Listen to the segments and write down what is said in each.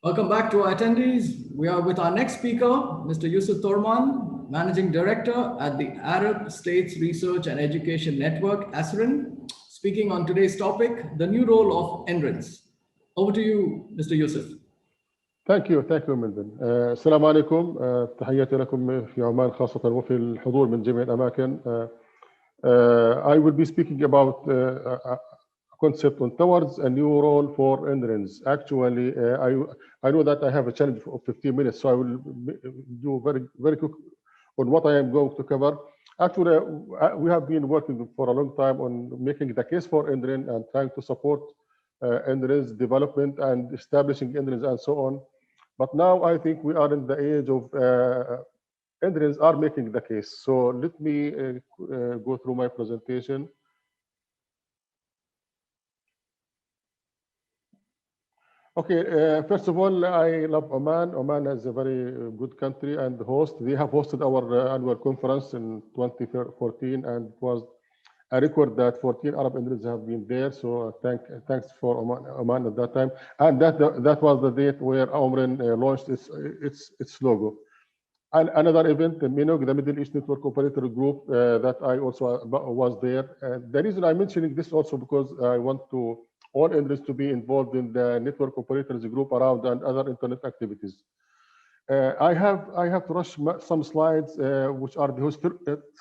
Welcome back to our attendees. We are with our next speaker, Mr. Yousef Torman, Managing Director at the Arab States Research and Education Network, ASREN, speaking on today's topic, the new role of NRENs. Over to you, Mr. Yousef. Thank you, مندن. السلام عليكم. تحياتي لكم في عمان خاصة وفي الحضور من جميع الأماكن. I will be speaking about a concept on towards a new role for NRENs. Actually, I know that I have a challenge of 15 minutes, so I will do very quick on what I am going to cover. Actually, we have been working for a long time on making the case for NREN and trying to support NRENs development and establishing NRENs and so on. But now I think we are in the age of NRENs are making the case. So let me go through my presentation. Okay, first of all, I love Oman. Oman is a very good country and host. They have hosted our annual conference in 2014, and it was a record that 14 Arab Emirates have been there. So thanks for Oman at that time. And that was the date where Omren launched its logo. And another event, the MINOG, the Middle East Network Operator Group, that I also was there. The reason I'm mentioning this also because I want to all Emirates to be involved in the network operators group around and other internet activities. I have to rush some slides, which are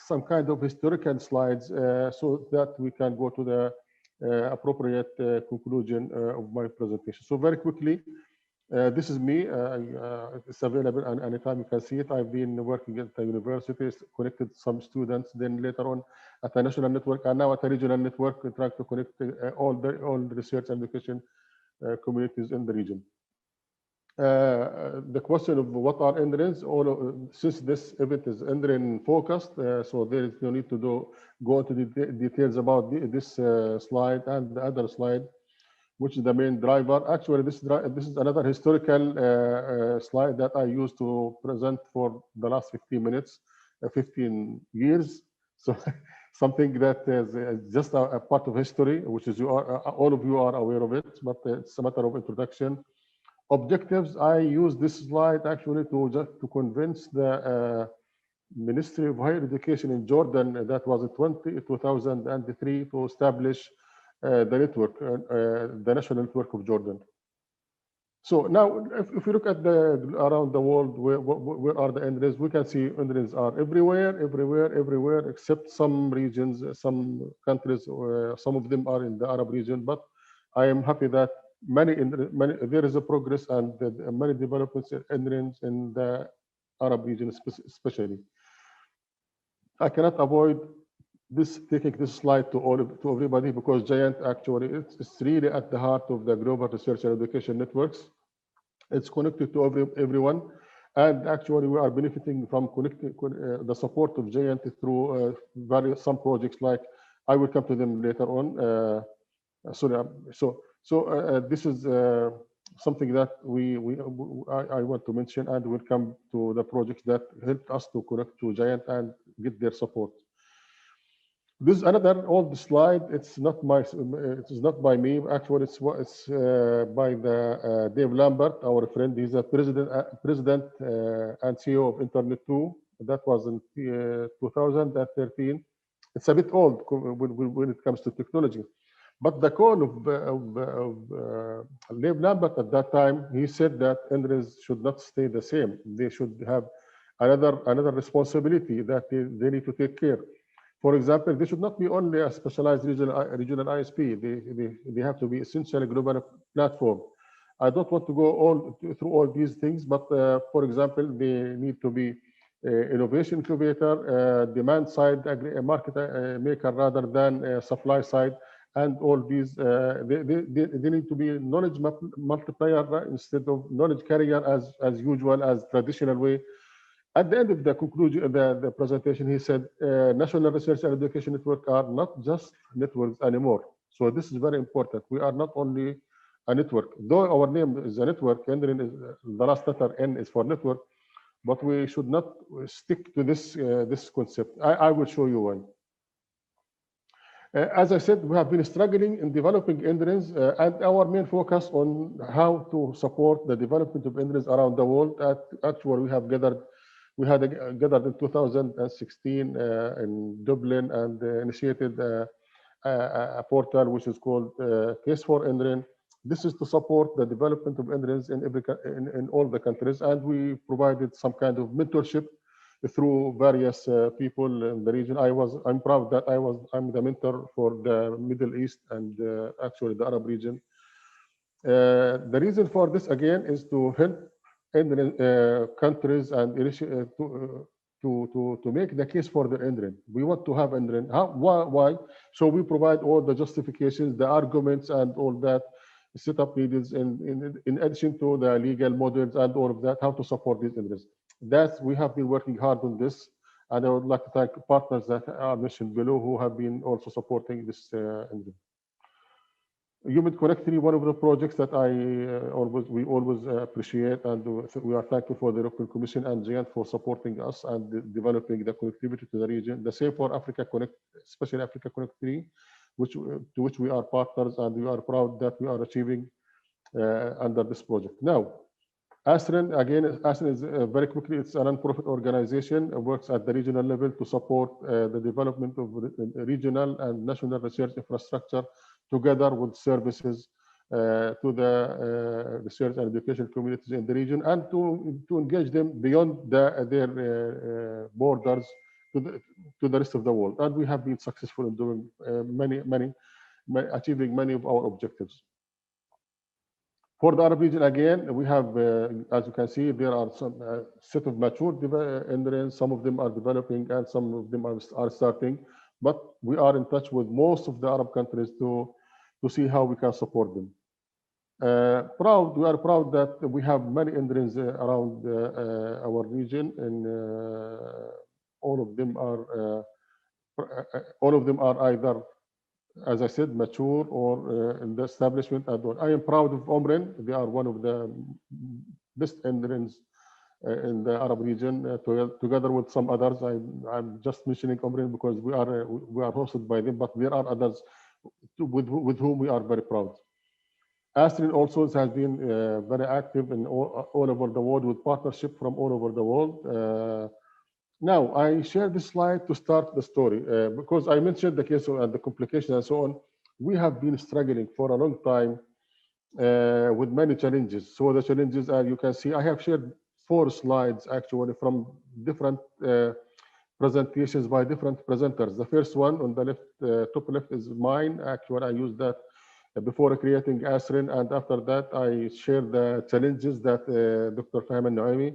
some kind of historical slides, so that we can go to the appropriate conclusion of my presentation. So very quickly, this is me. It's available anytime you can see it. I've been working at the university, connected some students, then later on at the national network, and now at a regional network, trying to connect all the research and education communities in the region. The question of what are NRENs, since this event is NREN focused, so there is no need to go into the details about this slide and the other slide, which is the main driver. Actually, this is another historical slide that I used to present for the last 15 minutes, 15 years. So something that is just a part of history, which is all of you are aware of it, but it's a matter of introduction. Objectives, I use this slide actually to convince the Ministry of Higher Education in Jordan, that was in 2003, to establish the network, the national network of Jordan. So now, if we look at around the world, where are the NRENs? We can see NRENs are everywhere, except some regions, some countries. Some of them are in the Arab region, but I am happy that there is a progress and many developments in NRENs in the Arab region, especially. I cannot avoid taking this slide to everybody, because Giant actually it's really at the heart of the global research and education networks. It's connected to everyone, and actually we are benefiting from the support of Giant through some projects. Like I will come to them later on. So this is something that I want to mention, and we'll come to the projects that helped us to connect to Giant and get their support. This is another old slide. It's not by me. Actually, it's by the Dave Lambert, our friend. He's a president and CEO of Internet 2. That was in 2013. It's a bit old when it comes to technology. But the call of Dave Lambert at that time, he said that NRENs should not stay the same. They should have another responsibility that they need to take care. For example, they should not be only a specialized regional ISP. They have to be essentially a global platform. I don't want to go through all these things, but for example, they need to be innovation incubator, demand side market maker rather than supply side, and all these. They need to be knowledge multiplier instead of knowledge carrier as usual, as traditional way. At the end of the conclusion, the presentation, he said, National Research and Education Network are not just networks anymore. So this is very important. We are not only a network. Though our name is a network, NREN is the last letter N is for network, but we should not stick to this concept. I will show you why. As I said, we have been struggling in developing NRENs, and our main focus on how to support the development of NRENs around the world. Actually, we had gathered in 2016 in Dublin and initiated a portal which is called Case for NREN. This is to support the development of NRENs in all the countries, and we provided some kind of mentorship through various people in the region. I'm proud that I'm the mentor for the Middle East and actually the Arab region. The reason for this again is to help countries and to make the case for the NREN. We want to have NREN. Why? So we provide all the justifications, the arguments, and all that setup needs in addition to the legal models and all of that, how to support these NRENs. We have been working hard on this, and I would like to thank partners that are mentioned below who have been also supporting this NREN. Human Connectivity, one of the projects that we always appreciate, and we are thankful for the European Commission and GIANT for supporting us and developing the connectivity to the region. The same for Africa Connect, especially Africa Connectivity, to which we are partners, and we are proud that we are achieving under this project. Now, ASREN, again, ASREN is very quickly, it's a non-profit organization. It works at the regional level to support the development of regional and national research infrastructure together with services to the research and education communities in the region, and to engage them beyond their borders to the rest of the world. And we have been successful in doing achieving many of our objectives. For the Arab region, again, we have, as you can see, there are some set of mature NRENs. Some of them are developing and some of them are starting. But we are in touch with most of the Arab countries to see how we can support them. We are proud that we have many NRENs around our region, and all of them are either, as I said, mature or in the establishment. I am proud of Omren. They are one of the best NRENs in the Arab region, together with some others. I'm just mentioning Omren because we are hosted by them, but there are others with whom we are very proud. ASREN also has been very active in all over the world with partnership from all over the world. Now, I share this slide to start the story because I mentioned the case and the complications and so on. We have been struggling for a long time with many challenges. So the challenges, as you can see, I have shared 4 slides actually from different presentations by different presenters. The first one on the left, top left, is mine. Actually, I used that before creating ASREN, and after that, I shared the challenges that Dr. Fahim Al-Naimi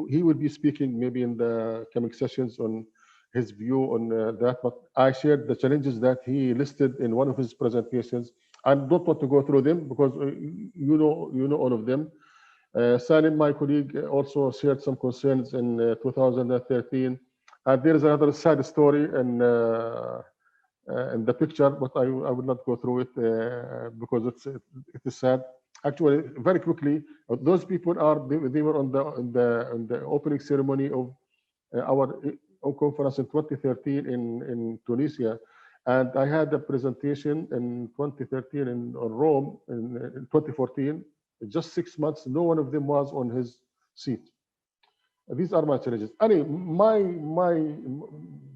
he will be speaking maybe in the coming sessions on his view on that. But I shared the challenges that he listed in one of his presentations. I don't want to go through them because you know all of them. Salim, my colleague, also shared some concerns in 2013. And there is another sad story in the picture, but I will not go through it because it is sad. Actually, very quickly, those people they were on the opening ceremony of our conference in 2013 in Tunisia, and I had a presentation in 2013 in Rome in 2014. Just 6 months, no one of them was on his seat. These are my challenges. Anyway,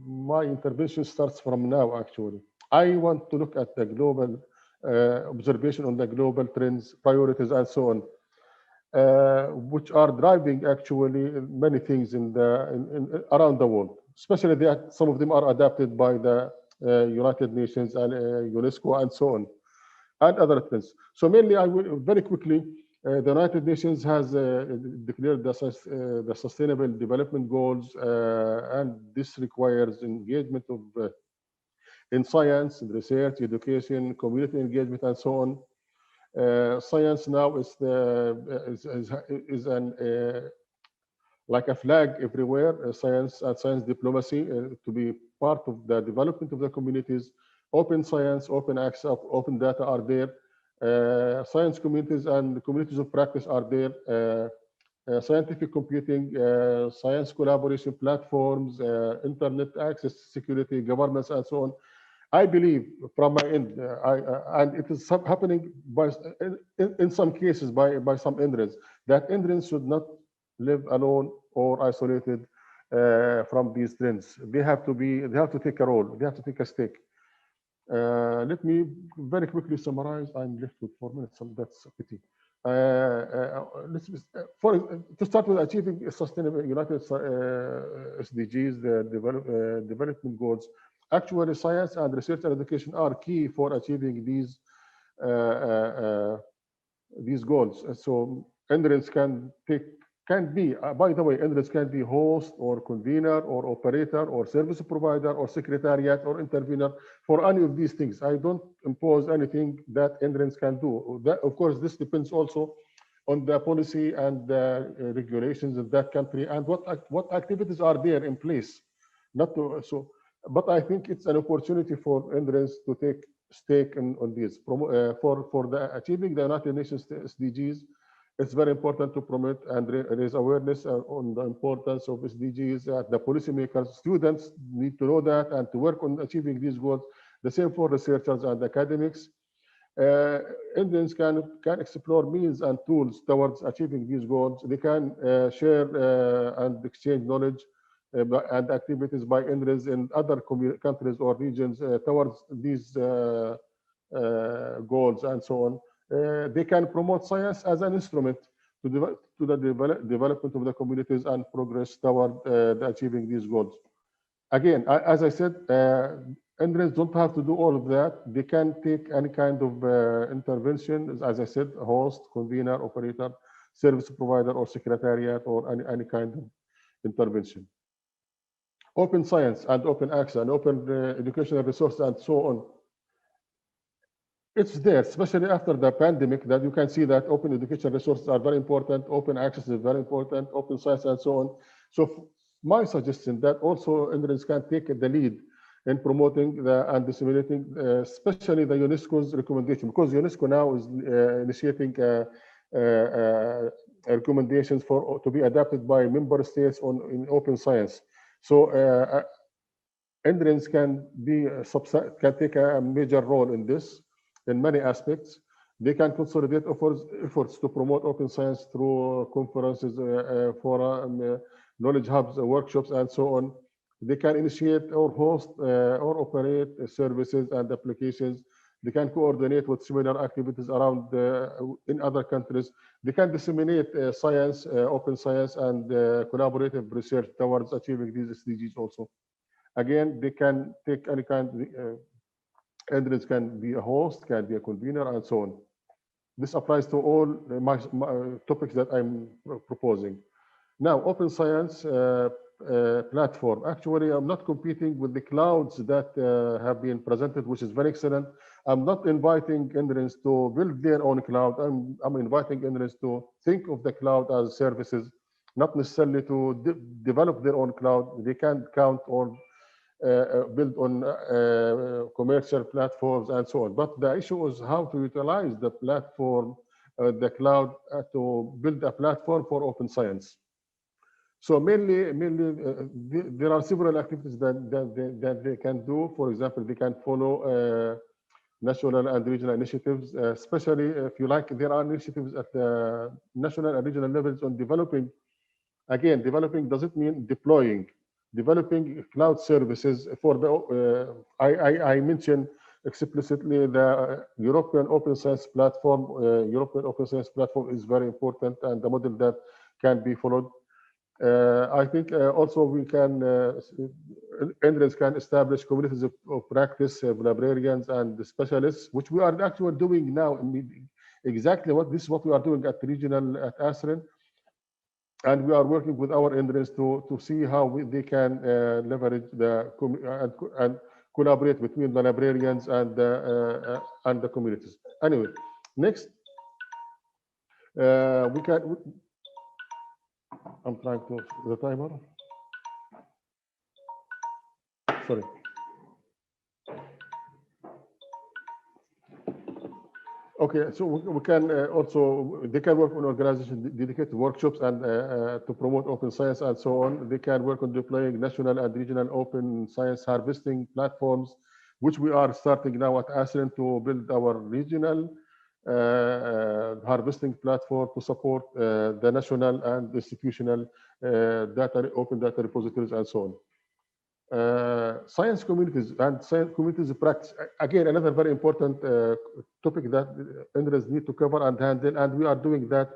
my intervention starts from now. Actually, I want to look at the global observation on the global trends, priorities, and so on, which are driving actually many things around the world. Especially that some of them are adapted by the United Nations and UNESCO and so on, and other trends. So mainly, I will very quickly. The United Nations has declared the Sustainable Development Goals, and this requires engagement of in science, in research, education, community engagement, and so on. Science now is like a flag everywhere. Science and science diplomacy to be part of the development of the communities. Open science, open access, open data are there. Science communities and communities of practice are there. Scientific computing, science collaboration platforms, internet access, security, governance, and so on. I believe from my end, and it is happening by, in some cases by some NRENs, that NRENs should not live alone or isolated from these trends. They have to take a role. They have to take a stake. Let me very quickly summarize. I'm left with 4 minutes, so that's a pity. To start with, achieving sustainable United SDGs, the development goals. Actually, science and research and education are key for achieving these goals. So NRENs can be, by the way, NRENs can be host or convener or operator or service provider or secretariat or intervener for any of these things. I don't impose anything that NRENs can do. That, of course, this depends also on the policy and the regulations of that country and what activities are there in place. Not to, so, but I think it's an opportunity for NRENs to take stake on this. For the achieving the United Nations SDGs, it's very important to promote and raise awareness on the importance of SDGs. The policymakers, students need to know that and to work on achieving these goals. The same for researchers and academics. Indians can explore means and tools towards achieving these goals. They can share and exchange knowledge and activities by NRENs in other countries or regions towards these goals and so on. They can promote science as an instrument to the development of the communities and progress toward achieving these goals. Again, as I said, NRENs don't have to do all of that. They can take any kind of intervention, as I said, host, convener, operator, service provider, or secretariat, or any kind of intervention. Open science and open access and open educational resources and so on. It's there, especially after the pandemic, that you can see that open education resources are very important, open access is very important, open science and so on. So my suggestion that also NRENs can take the lead in promoting and disseminating, especially the UNESCO's recommendation, because UNESCO now is initiating recommendations to be adapted by member states in open science. So NRENs can take a major role in this. In many aspects, they can consolidate efforts to promote open science through conferences, forum, knowledge hubs, workshops, and so on. They can initiate or host or operate services and applications. They can coordinate with similar activities around in other countries. They can disseminate science, open science, and collaborative research towards achieving these SDGs also. Again, they can take any kind of NRENs can be a host, can be a convener, and so on. This applies to all my topics that I'm proposing. Now, open science platform. Actually, I'm not competing with the clouds that have been presented, which is very excellent. I'm not inviting NRENs to build their own cloud. I'm inviting NRENs to think of the cloud as services, not necessarily to develop their own cloud. They can count on build on commercial platforms and so on. But the issue is how to utilize the platform, the cloud, to build a platform for open science. So mainly there are several activities that they can do. For example, they can follow national and regional initiatives, especially if you like, there are initiatives at the national and regional levels on developing. Again, developing doesn't mean deploying. Developing cloud services for the, I mentioned explicitly the European Open Science Platform. European Open Science Platform is very important and the model that can be followed. I think also we can, NRENs can establish communities of practice, librarians and specialists, which we are actually doing now. Exactly this is what we are doing at regional, at ASREN. And we are working with our NRENs to see how they can leverage and collaborate between the librarians and the communities. Anyway, next, we can. I'm trying to the timer. Sorry. Okay, so we can also, they can work on organization dedicated workshops and to promote open science and so on. They can work on deploying national and regional open science harvesting platforms which we are starting now at ASREN to build our regional harvesting platform to support the national and institutional open data repositories and so on. Science communities and science communities practice, again, another very important topic that NRENs need to cover and handle, and we are doing that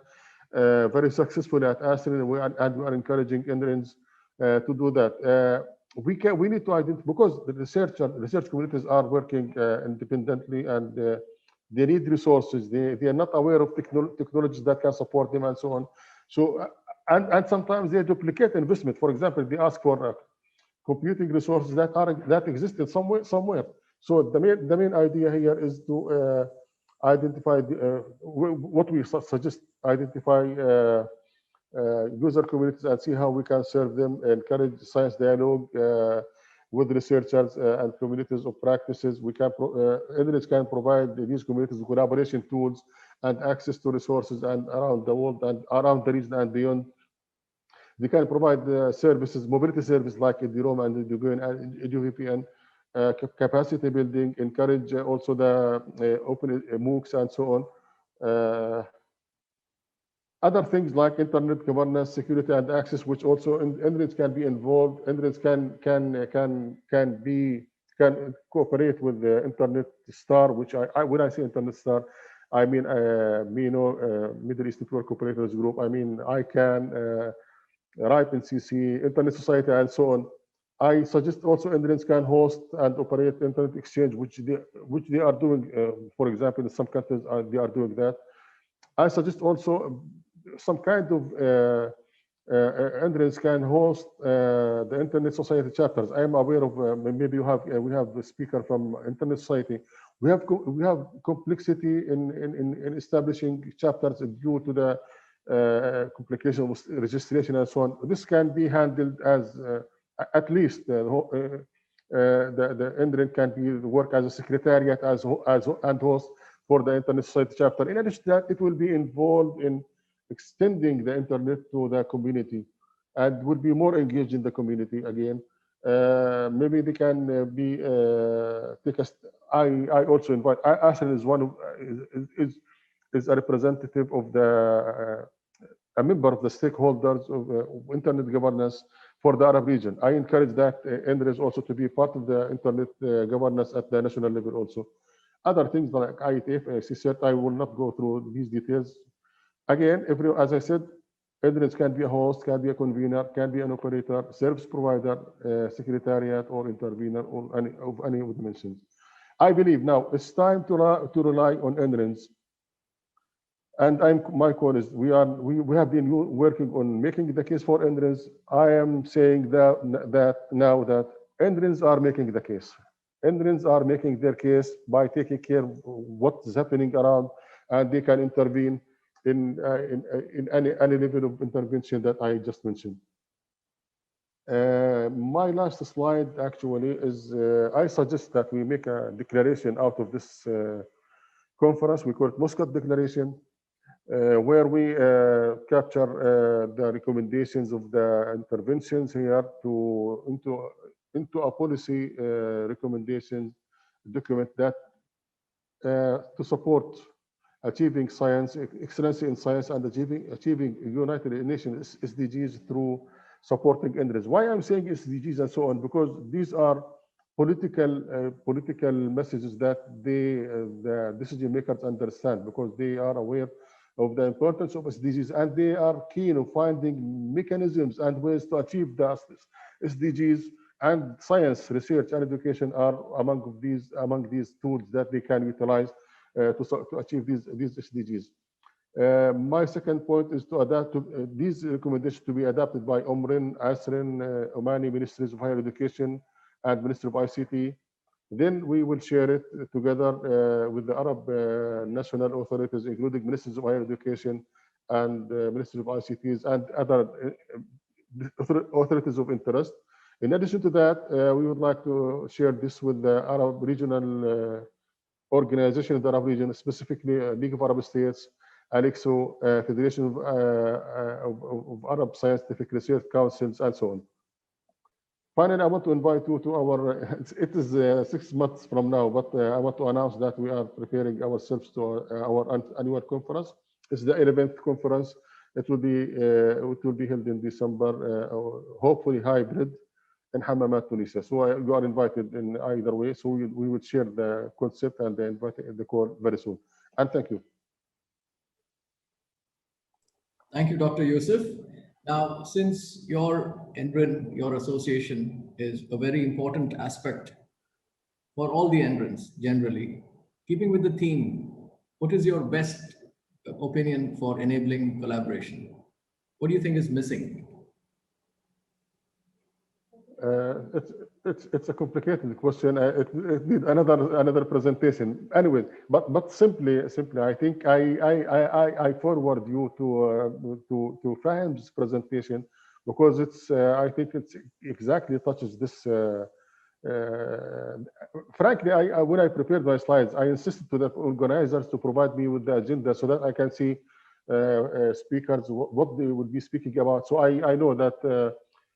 very successfully at ASREN, and we are encouraging NRENs to do that. We need to identify, because the research communities are working independently, and they need resources. They are not aware of technologies that can support them and so on. So and sometimes they duplicate investment. For example, they ask for computing resources that existed somewhere. So the main idea here is to identify what we suggest, identify user communities and see how we can serve them, encourage science dialogue with researchers and communities of practices. We can NRENs can provide these communities collaboration tools and access to resources and around the world and around the region and beyond. They can provide services, mobility services like EduRoam and EduGoin and EduVPN, capacity building, encourage also the open MOOCs and so on. Other things like internet governance, security, and access, which also NRENs can be involved. NRENs can cooperate with the Internet Star, which when I say Internet Star, I mean Middle East Network Operators Group. I mean ICANN, RIPE NCC, Internet Society, and so on. I suggest also NRENs can host and operate Internet Exchange, which they are doing. For example, in some countries they are doing that. I suggest also some kind of NRENs can host the Internet Society chapters. I am aware of maybe we have the speaker from Internet Society. We have complexity in establishing chapters due to the complication with registration and so on. This can be handled as at least the NREN can work as a secretariat and host for the Internet Society chapter. In addition to that, it will be involved in extending the internet to the community and will be more engaged in the community again. Maybe they can be take us. I also invite. ASREN is one of is a representative of the a member of the stakeholders of internet governance for the Arab region. I encourage that NRENs also to be part of the internet governance at the national level also. Other things like IETF, CCERT, I will not go through these details. Again, as I said, NRENs can be a host, can be a convener, can be an operator, service provider, secretariat, or intervener, or any of the dimensions. I believe now it's time to rely on NRENs. And my call is we have been working on making the case for NRENs. I am saying that now that NRENs are making the case. NRENs are making their case by taking care of what's happening around, and they can intervene in any level of intervention that I just mentioned. My last slide actually is I suggest that we make a declaration out of this conference. We call it Muscat Declaration, where we capture the recommendations of the interventions here into a policy recommendation document that to support achieving science, excellency in science, and achieving United Nations SDGs through supporting NRENs. Why I'm saying SDGs and so on, because these are political messages that the decision makers understand, because they are aware of the importance of SDGs, and they are keen on finding mechanisms and ways to achieve the SDGs. And science, research, and education are among these tools that they can utilize to achieve these SDGs. My second point is to adapt to these recommendations to be adapted by Omren, ASREN, Omani Ministries of Higher Education, and Ministry of ICT. Then we will share it together with the Arab national authorities, including Ministries of Higher Education and Ministry of ICTs and other authorities of interest. In addition to that, we would like to share this with the Arab regional organization of the Arab region, specifically League of Arab States, ALEXO, Federation of Arab Scientific Research Councils, and so on. Finally, I want to invite you to our, it is 6 months from now, but I want to announce that we are preparing ourselves to our annual conference. It's the 11th conference. It will be held in December, hopefully hybrid in Hammamat, Tunisia. So you are invited in either way. So we will share the concept and the call very soon. And thank you. Thank you, Dr. Yousef. Now, since your NREN, your association, is a very important aspect for all the NRENs generally, keeping with the theme, what is your best opinion for enabling collaboration? What do you think is missing? It's a complicated question. It needs another presentation. Anyway, but simply, I think I forward you to Fahim's presentation, because it's I think it's exactly touches this. Frankly, when I prepared my slides, I insisted to the organizers to provide me with the agenda so that I can see speakers, what they would be speaking about. So I know that.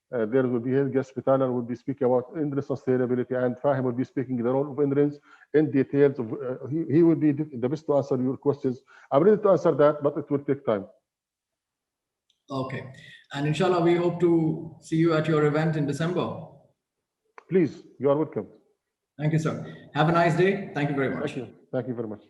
There will be his guest speaker will be speaking about NREN sustainability, and Fahim will be speaking the role of NRENs in details. He will be the best to answer your questions. I'm ready to answer that, but it will take time. Okay. And inshallah, we hope to see you at your event in December. Please, you are welcome. Thank you, sir. Have a nice day. Thank you very much. Thank you. Thank you very much.